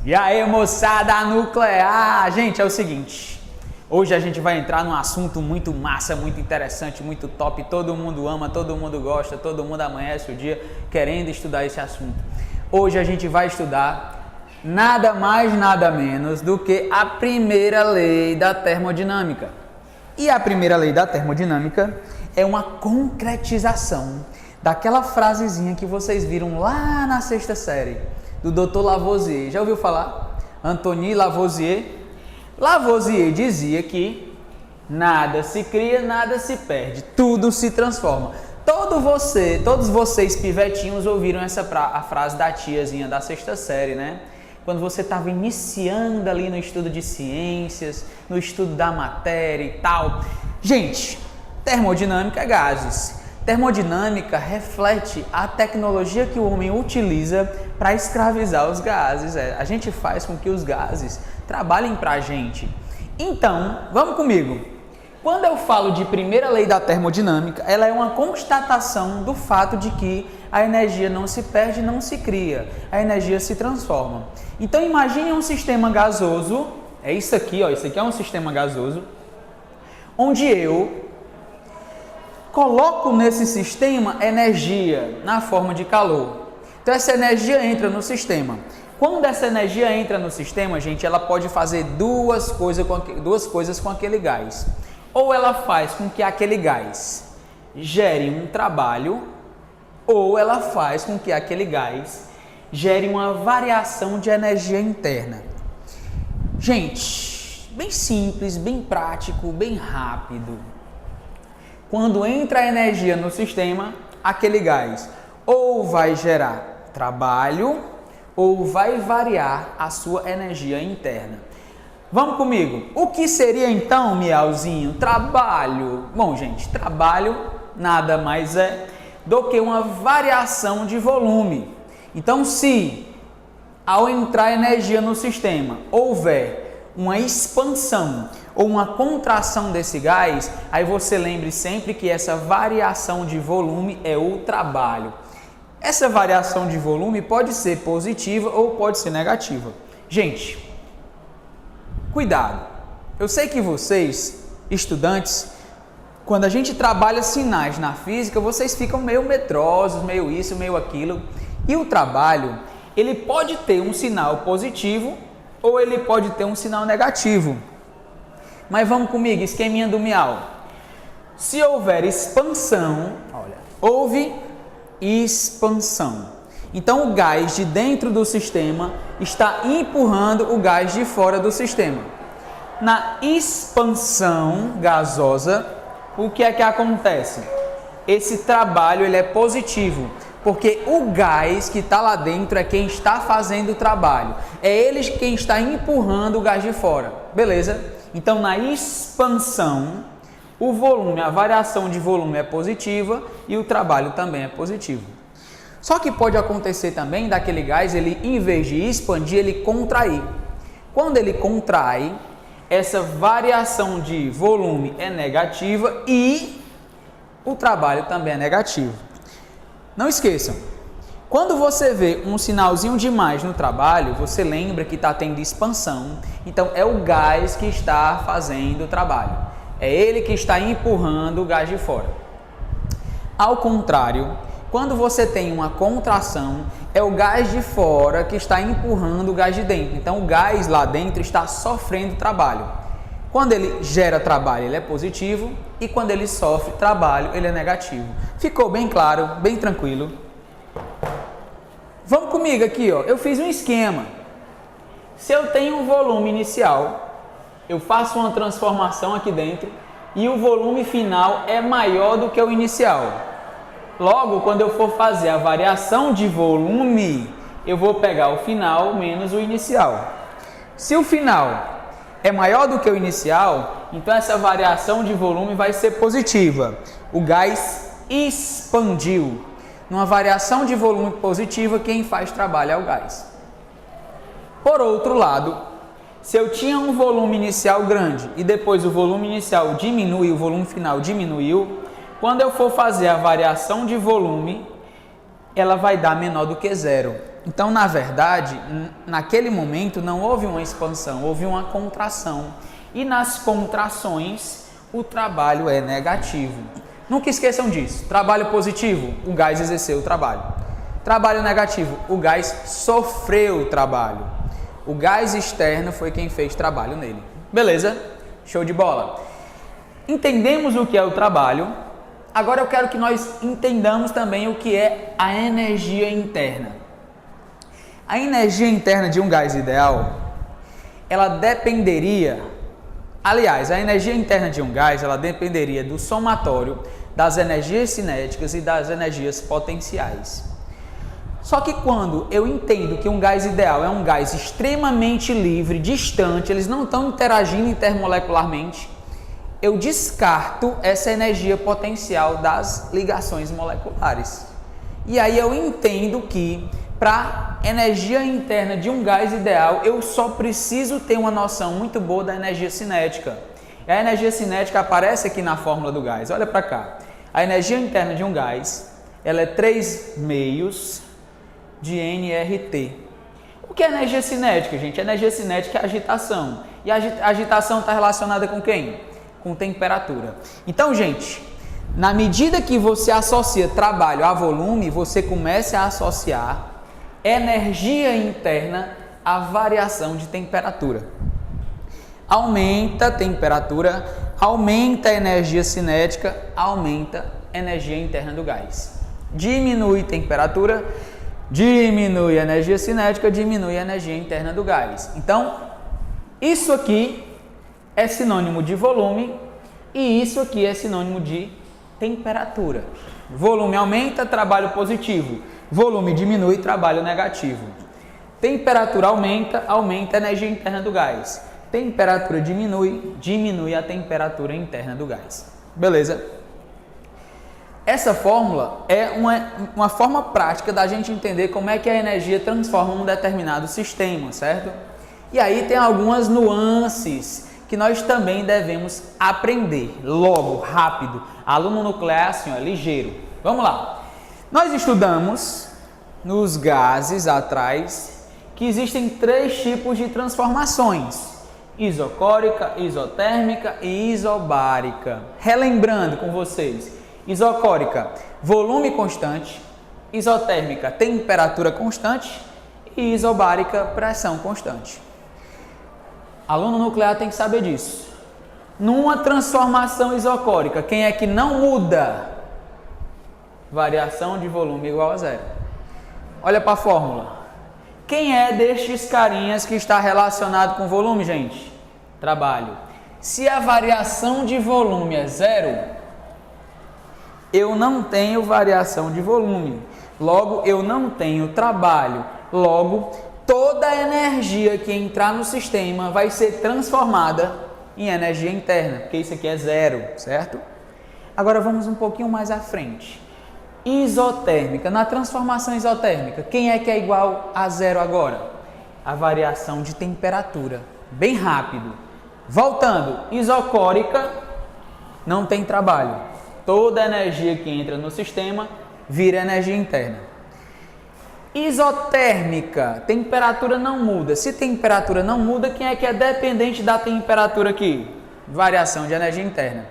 E aí, moçada nuclear! Gente, é o seguinte, hoje a gente vai entrar num assunto muito massa, muito interessante, muito top, todo mundo ama, todo mundo gosta, todo mundo amanhece o dia querendo estudar esse assunto. Hoje a gente vai estudar nada mais, nada menos do que a primeira lei da termodinâmica. E a primeira lei da termodinâmica é uma concretização daquela frasezinha que vocês viram lá na sexta série, do Dr. Lavoisier. Já ouviu falar? Antoine Lavoisier. Lavoisier dizia que nada se cria, nada se perde, tudo se transforma. Todos vocês pivetinhos ouviram a frase da tiazinha da sexta série, né? Quando você estava iniciando ali no estudo de ciências, no estudo da matéria e tal. Gente, termodinâmica é gases. Termodinâmica reflete a tecnologia que o homem utiliza para escravizar os gases. A gente faz com que os gases trabalhem para a gente. Então, vamos comigo. Quando eu falo de primeira lei da termodinâmica, ela é uma constatação do fato de que a energia não se perde, não se cria. A energia se transforma. Então, imagine um sistema gasoso. É isso aqui, ó. Isso aqui é um sistema gasoso, onde eu coloco nesse sistema energia na forma de calor. Então essa energia entra no sistema. Quando essa energia entra no sistema, gente, ela pode fazer duas coisas com aquele gás. Ou ela faz com que aquele gás gere um trabalho, ou ela faz com que aquele gás gere uma variação de energia interna. Gente, bem simples, bem prático, bem rápido. Quando entra a energia no sistema, aquele gás ou vai gerar trabalho ou vai variar a sua energia interna. Vamos comigo. O que seria então, Miauzinho? Trabalho. Bom, gente, trabalho nada mais é do que uma variação de volume. Então, se ao entrar energia no sistema houver uma expansão ou uma contração desse gás, aí você lembre sempre que essa variação de volume é o trabalho. Essa variação de volume pode ser positiva ou pode ser negativa. Gente, cuidado. Eu sei que vocês, estudantes, quando a gente trabalha sinais na física, vocês ficam meio medrosos, meio isso, meio aquilo. E o trabalho, ele pode ter um sinal positivo ou ele pode ter um sinal negativo. Mas vamos comigo, esqueminha do Miau. Se houver expansão, olha, houve expansão. Então o gás de dentro do sistema está empurrando o gás de fora do sistema. Na expansão gasosa, o que é que acontece? Esse trabalho ele é positivo, porque o gás que está lá dentro é quem está fazendo o trabalho. É ele quem está empurrando o gás de fora. Beleza? Então, na expansão, o volume, a variação de volume é positiva e o trabalho também é positivo. Só que pode acontecer também daquele gás, ele em vez de expandir, ele contrair. Quando ele contrai, essa variação de volume é negativa e o trabalho também é negativo. Não esqueçam, quando você vê um sinalzinho de mais no trabalho, você lembra que está tendo expansão. Então, é o gás que está fazendo o trabalho. É ele que está empurrando o gás de fora. Ao contrário, quando você tem uma contração, é o gás de fora que está empurrando o gás de dentro. Então, o gás lá dentro está sofrendo trabalho. Quando ele gera trabalho, ele é positivo. E quando ele sofre trabalho, ele é negativo. Ficou bem claro, bem tranquilo? Vamos comigo aqui, ó. Eu fiz um esquema. Se eu tenho um volume inicial, eu faço uma transformação aqui dentro e o volume final é maior do que o inicial. Logo, quando eu for fazer a variação de volume, eu vou pegar o final menos o inicial. Se o final é maior do que o inicial, então essa variação de volume vai ser positiva. O gás expandiu. Numa variação de volume positiva, quem faz trabalho é o gás. Por outro lado, se eu tinha um volume inicial grande e depois o volume inicial diminuiu, o volume final diminuiu, quando eu for fazer a variação de volume, ela vai dar menor do que zero. Então, na verdade, naquele momento não houve uma expansão, houve uma contração. E nas contrações, o trabalho é negativo. Nunca esqueçam disso. Trabalho positivo, o gás exerceu o trabalho. Trabalho negativo, o gás sofreu o trabalho. O gás externo foi quem fez trabalho nele. Beleza? Show de bola. Entendemos o que é o trabalho. Agora eu quero que nós entendamos também o que é a energia interna. A energia interna de um gás ideal, ela dependeria, aliás, a energia interna de um gás, ela dependeria do somatório das energias cinéticas e das energias potenciais. Só que quando eu entendo que um gás ideal é um gás extremamente livre, distante, eles não estão interagindo intermolecularmente, eu descarto essa energia potencial das ligações moleculares. E aí eu entendo que para a energia interna de um gás ideal, eu só preciso ter uma noção muito boa da energia cinética. E a energia cinética aparece aqui na fórmula do gás. Olha para cá. A energia interna de um gás, ela é 3 meios de nRT. O que é energia cinética, gente? A energia cinética é agitação. E a agitação está relacionada com quem? Com temperatura. Então, gente, na medida que você associa trabalho a volume, você começa a associar energia interna à variação de temperatura. Aumenta a temperatura, aumenta a energia cinética, aumenta a energia interna do gás. Diminui temperatura, diminui a energia cinética, diminui a energia interna do gás. Então, isso aqui é sinônimo de volume e isso aqui é sinônimo de temperatura. Volume aumenta, trabalho positivo. Volume diminui, trabalho negativo. Temperatura aumenta, aumenta a energia interna do gás. Temperatura diminui, diminui a temperatura interna do gás. Beleza? Essa fórmula é uma forma prática da gente entender como é que a energia transforma um determinado sistema, certo? E aí tem algumas nuances que nós também devemos aprender logo, rápido. Aluno nuclear assim, ó, ligeiro. Vamos lá. Nós estudamos nos gases atrás que existem 3 tipos de transformações: isocórica, isotérmica e isobárica. Relembrando com vocês: isocórica, volume constante; isotérmica, temperatura constante; e isobárica, pressão constante. Aluno nuclear tem que saber disso. Numa transformação isocórica, quem é que não muda? Variação de volume igual a zero. Olha para a fórmula. Quem é destes carinhas que está relacionado com volume, gente? Trabalho. Se a variação de volume é zero, eu não tenho variação de volume. Logo, eu não tenho trabalho. Logo, toda a energia que entrar no sistema vai ser transformada em energia interna, porque isso aqui é zero, certo? Agora vamos um pouquinho mais à frente. Isotérmica. Na transformação isotérmica, quem é que é igual a zero agora? A variação de temperatura. Bem rápido. Voltando, isocórica não tem trabalho. Toda a energia que entra no sistema vira energia interna. Isotérmica, temperatura não muda. Se temperatura não muda, quem é que é dependente da temperatura aqui? Variação de energia interna.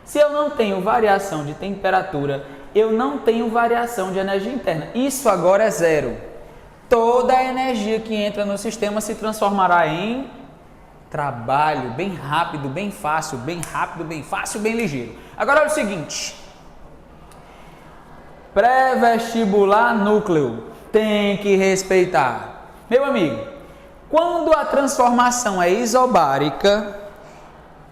Se eu não tenho variação de temperatura, eu não tenho variação de energia interna. Isso agora é zero. Toda a energia que entra no sistema se transformará em trabalho, bem rápido, bem fácil, bem rápido, bem fácil, bem ligeiro. Agora olha o seguinte. Pré-vestibular núcleo. Tem que respeitar. Meu amigo, quando a transformação é isobárica,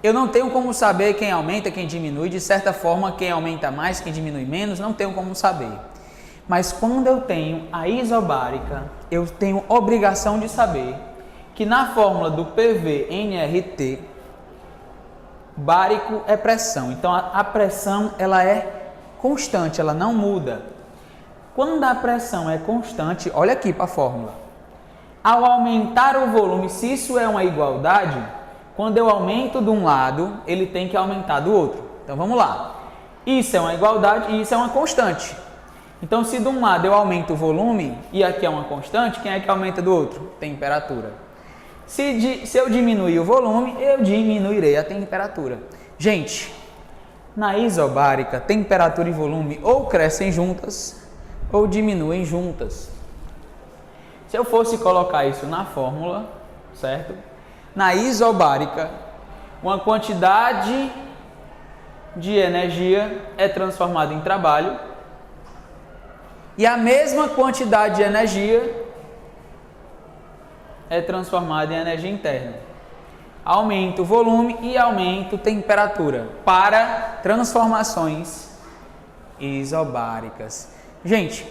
eu não tenho como saber quem aumenta, quem diminui. De certa forma, quem aumenta mais, quem diminui menos, não tenho como saber. Mas quando eu tenho a isobárica, eu tenho obrigação de saber que na fórmula do PV-nRT, bárico é pressão. Então, a pressão ela é constante, ela não muda. Quando a pressão é constante, olha aqui para a fórmula. Ao aumentar o volume, se isso é uma igualdade, quando eu aumento de um lado, ele tem que aumentar do outro. Então vamos lá. Isso é uma igualdade e isso é uma constante. Então, se de um lado eu aumento o volume, e aqui é uma constante, quem é que aumenta do outro? Temperatura. Se eu diminuir o volume, eu diminuirei a temperatura. Gente, na isobárica, temperatura e volume ou crescem juntas, ou diminuem juntas. Se eu fosse colocar isso na fórmula, certo? Na isobárica, uma quantidade de energia é transformada em trabalho e a mesma quantidade de energia é transformada em energia interna. Aumento o volume e aumento temperatura para transformações isobáricas. Gente,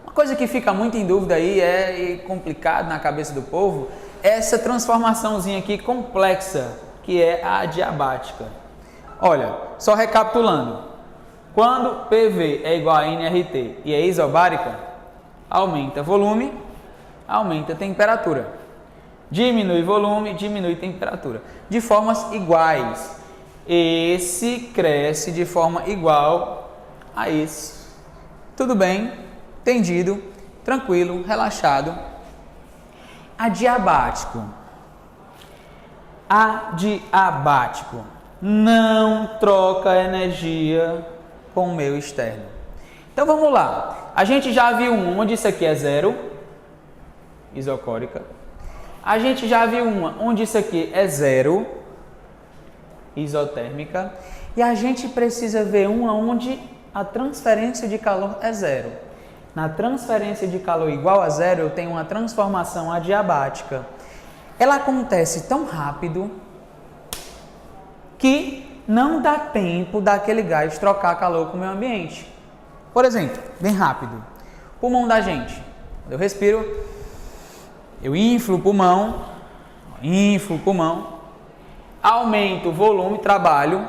uma coisa que fica muito em dúvida aí e complicado na cabeça do povo é essa transformaçãozinha aqui complexa, que é a adiabática. Olha, só recapitulando, quando PV é igual a nRT e é isobárica, aumenta volume, aumenta temperatura. Diminui volume, diminui temperatura. De formas iguais. Esse cresce de forma igual a esse. Tudo bem? Entendido? Tranquilo, relaxado. Adiabático. Adiabático. Não troca energia com o meio externo. Então vamos lá. A gente já viu onde isso aqui é zero, isocórica. A gente já viu uma onde isso aqui é zero, isotérmica. E a gente precisa ver uma onde a transferência de calor é zero. Na transferência de calor igual a zero, eu tenho uma transformação adiabática. Ela acontece tão rápido que não dá tempo daquele gás trocar calor com o meio ambiente. Por exemplo, bem rápido, pulmão da gente. Quando eu respiro, eu inflo o pulmão, aumento o volume, trabalho,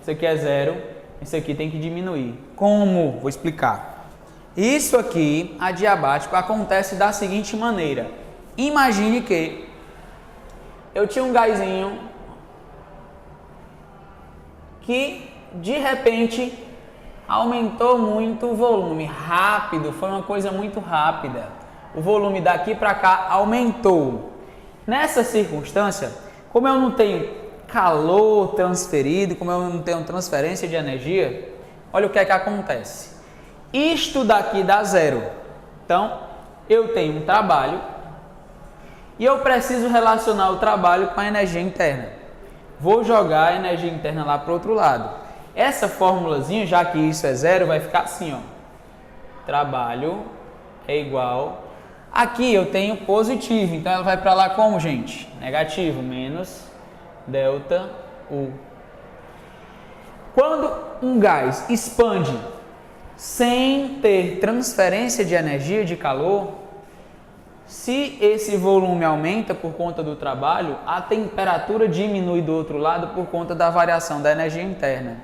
isso aqui é zero, isso aqui tem que diminuir. Como? Vou explicar. Isso aqui, adiabático, acontece da seguinte maneira. Imagine que eu tinha um gásinho que de repente aumentou muito o volume, rápido, foi uma coisa muito rápida. O volume daqui para cá aumentou. Nessa circunstância, como eu não tenho calor transferido, como eu não tenho transferência de energia, olha o que é que acontece. Isto daqui dá zero. Então, eu tenho um trabalho e eu preciso relacionar o trabalho com a energia interna. Vou jogar a energia interna lá para o outro lado. Essa formulazinha, já que isso é zero, vai ficar assim, ó. Trabalho é igual. Aqui eu tenho positivo, então ela vai para lá como, gente? Negativo, menos delta U. Quando um gás expande sem ter transferência de energia, de calor, se esse volume aumenta por conta do trabalho, a temperatura diminui do outro lado por conta da variação da energia interna.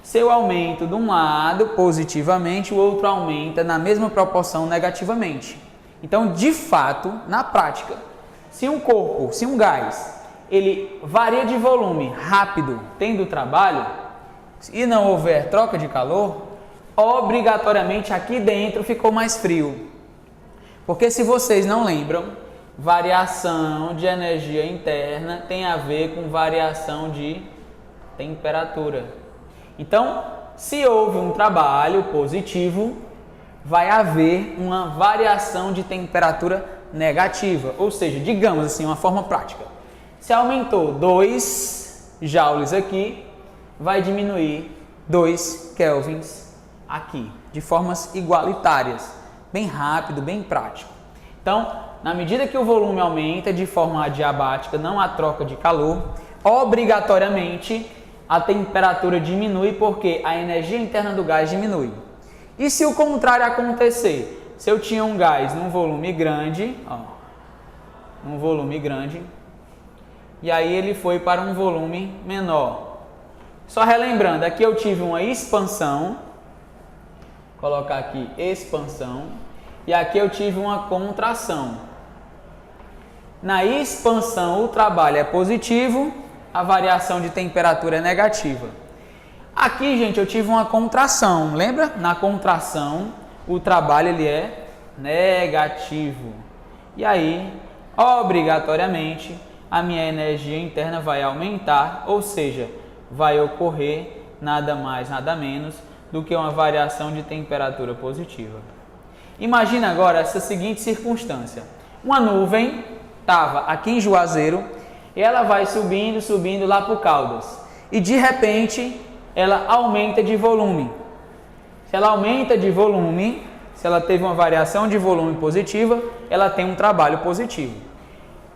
Se eu aumento de um lado positivamente, o outro aumenta na mesma proporção negativamente. Então, de fato, na prática, se um gás, ele varia de volume rápido, tendo trabalho, e não houver troca de calor, obrigatoriamente aqui dentro ficou mais frio. Porque se vocês não lembram, variação de energia interna tem a ver com variação de temperatura. Então, se houve um trabalho positivo, vai haver uma variação de temperatura negativa. Ou seja, digamos assim, uma forma prática. Se aumentou 2 joules aqui, vai diminuir 2 kelvins aqui, de formas igualitárias. Bem rápido, bem prático. Então, na medida que o volume aumenta de forma adiabática, não há troca de calor, obrigatoriamente a temperatura diminui porque a energia interna do gás diminui. E se o contrário acontecer? Se eu tinha um gás num volume grande, e aí ele foi para um volume menor. Só relembrando, aqui eu tive uma expansão, vou colocar aqui expansão, e aqui eu tive uma contração. Na expansão o trabalho é positivo, a variação de temperatura é negativa. Aqui, gente, eu tive uma contração, lembra? Na contração, o trabalho ele é negativo. E aí, obrigatoriamente, a minha energia interna vai aumentar, ou seja, vai ocorrer nada mais, nada menos do que uma variação de temperatura positiva. Imagina agora essa seguinte circunstância. Uma nuvem estava aqui em Juazeiro e ela vai subindo, subindo lá para o Caldas. E de repente, ela aumenta de volume. Se ela aumenta de volume, se ela teve uma variação de volume positiva, ela tem um trabalho positivo.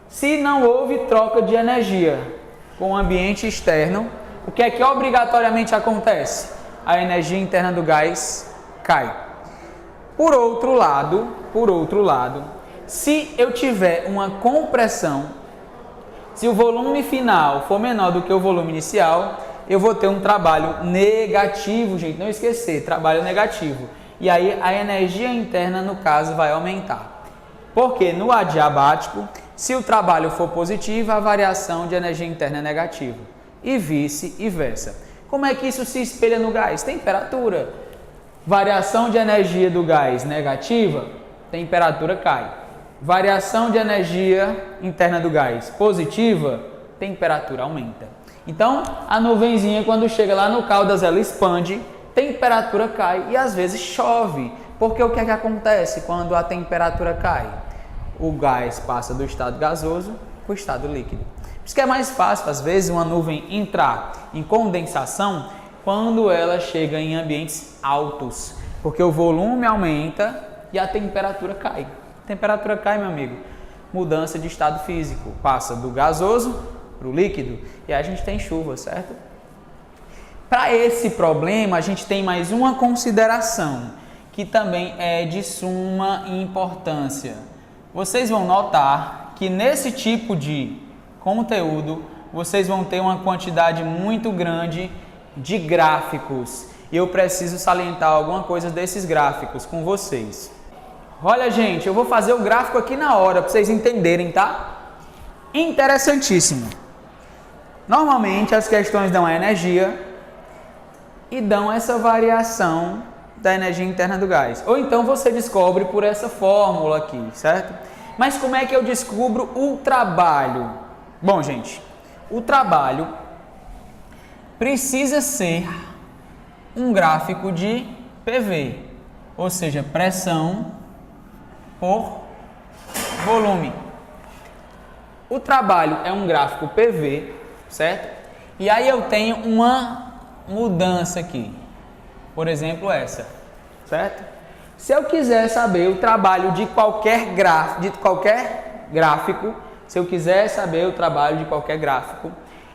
Se não houve troca de energia com o ambiente externo, o que é que obrigatoriamente acontece? A energia interna do gás cai. Por outro lado, se eu tiver uma compressão, se o volume final for menor do que o volume inicial, eu vou ter um trabalho negativo, gente, não esquecer, trabalho negativo. E aí a energia interna, no caso, vai aumentar. Porque no adiabático, se o trabalho for positivo, a variação de energia interna é negativa. E vice-versa. Como é que isso se espelha no gás? Temperatura. Variação de energia do gás negativa, temperatura cai. Variação de energia interna do gás positiva, temperatura aumenta. Então, a nuvenzinha, quando chega lá no Caldas, ela expande, temperatura cai e às vezes chove. Porque o que é que acontece quando a temperatura cai? O gás passa do estado gasoso para o estado líquido. Por isso que é mais fácil, às vezes, uma nuvem entrar em condensação quando ela chega em ambientes altos. Porque o volume aumenta e a temperatura cai. A temperatura cai, meu amigo. Mudança de estado físico. Passa do gasoso para o líquido e aí a gente tem chuva, certo? Para esse problema, a gente tem mais uma consideração que também é de suma importância. Vocês vão notar que nesse tipo de conteúdo, vocês vão ter uma quantidade muito grande de gráficos. E eu preciso salientar alguma coisa desses gráficos com vocês. Olha, gente, eu vou fazer o gráfico aqui na hora para vocês entenderem, tá? Interessantíssimo. Normalmente as questões dão a energia e dão essa variação da energia interna do gás. Ou então você descobre por essa fórmula aqui, certo? Mas como é que eu descubro o trabalho? Bom, gente, o trabalho precisa ser um gráfico de PV, ou seja, pressão por volume. O trabalho é um gráfico PV, certo? E aí eu tenho uma mudança aqui, por exemplo essa, certo? Se eu quiser saber o trabalho de qualquer gráfico, se eu quiser saber o trabalho de qualquer gráfico,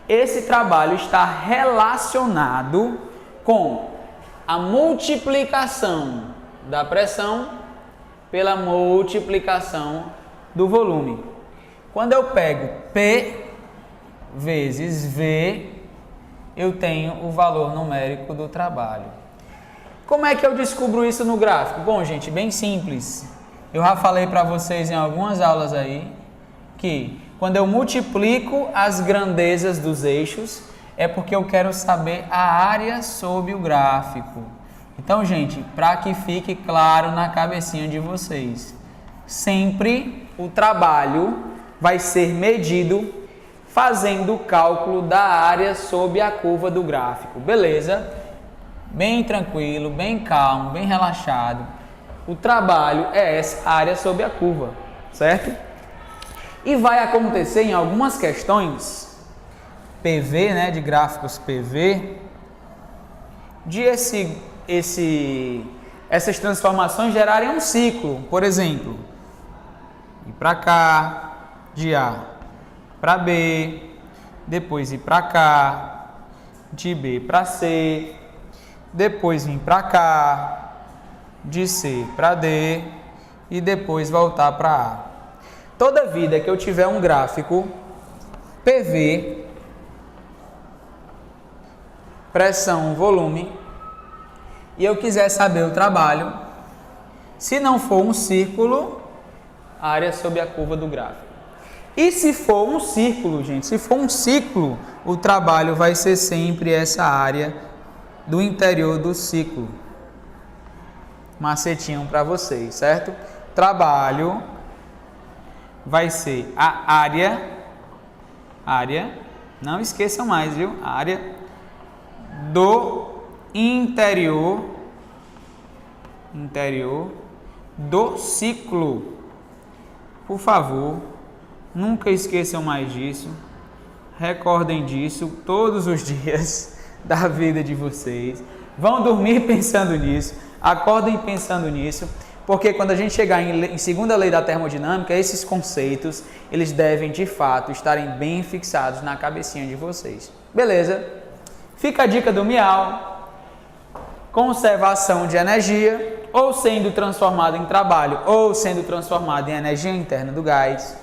esse trabalho está relacionado com a multiplicação da pressão pela multiplicação do volume. Quando eu pego P vezes V, eu tenho o valor numérico do trabalho. Como é que eu descubro isso no gráfico? Bom, gente, bem simples. Eu já falei para vocês em algumas aulas aí que quando eu multiplico as grandezas dos eixos, é porque eu quero saber a área sob o gráfico. Então, gente, para que fique claro na cabecinha de vocês, sempre o trabalho vai ser medido fazendo o cálculo da área sob a curva do gráfico. Beleza? Bem tranquilo, bem calmo, bem relaxado. O trabalho é essa área sob a curva, certo? E vai acontecer em algumas questões PV, né, de gráficos PV, de essas transformações gerarem um ciclo. Por exemplo, ir para cá, de A para B, depois ir para cá, de B para C, depois vir para cá, de C para D e depois voltar para A. Toda vida que eu tiver um gráfico PV, pressão, volume, e eu quiser saber o trabalho, se não for um círculo, área sob a curva do gráfico. E se for um círculo, gente, se for um ciclo, o trabalho vai ser sempre essa área do interior do ciclo. Macetinho para vocês, certo? Trabalho vai ser a área, não esqueçam mais, viu? A área do interior do ciclo. Por favor, nunca esqueçam mais disso. Recordem disso todos os dias da vida de vocês. Vão dormir pensando nisso, acordem pensando nisso, porque quando a gente chegar em segunda lei da termodinâmica, esses conceitos, eles devem de fato estarem bem fixados na cabecinha de vocês. Beleza? Fica a dica do Miau: conservação de energia, ou sendo transformado em trabalho, ou sendo transformado em energia interna do gás.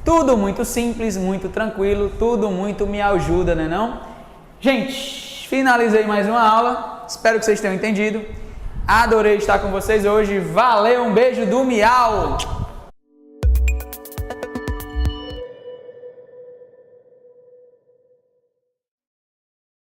Tudo muito simples, muito tranquilo, tudo muito me ajuda, né não? Gente, finalizei mais uma aula, espero que vocês tenham entendido. Adorei estar com vocês hoje, valeu, um beijo do Miau!